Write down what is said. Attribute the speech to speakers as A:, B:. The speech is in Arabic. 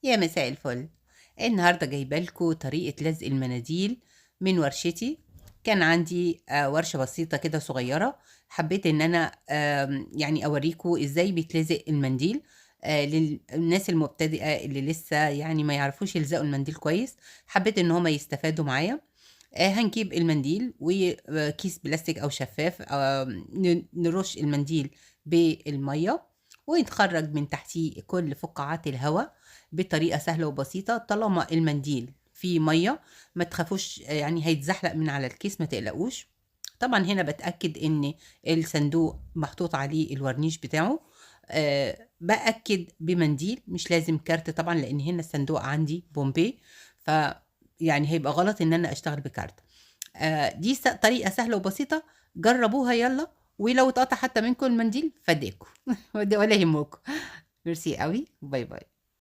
A: يا مساء الفل. النهارده جايبه لكم طريقه لزق المناديل من ورشتي. كان عندي ورشه بسيطه كده صغيره. حبيت ان انا يعني اوريكم ازاي بيتلزق المنديل للناس المبتدئه اللي لسه يعني ما يعرفوش يلزقوا المنديل كويس. حبيت ان هما يستفادوا معايا. هنجيب المنديل وكيس بلاستيك او شفاف، نرش المنديل بالميه ونخرج من تحتيه كل فقاعات الهواء بطريقة سهلة وبسيطة. طالما المنديل فيه مية ما تخافوش، يعني هيتزحلق من على الكيس، ما تقلقوش. طبعا هنا بتأكد ان الصندوق محطوط عليه الورنيش بتاعه. بأكد بمنديل، مش لازم كارت طبعا لان هنا الصندوق عندي بومبي، ف يعني هيبقى غلط ان انا اشتغل بكارت. دي طريقة سهلة وبسيطة، جربوها يلا. ولو اتقطع حتى منكم المنديل فداكم ولا يهمكم. ميرسي قوي، باي باي.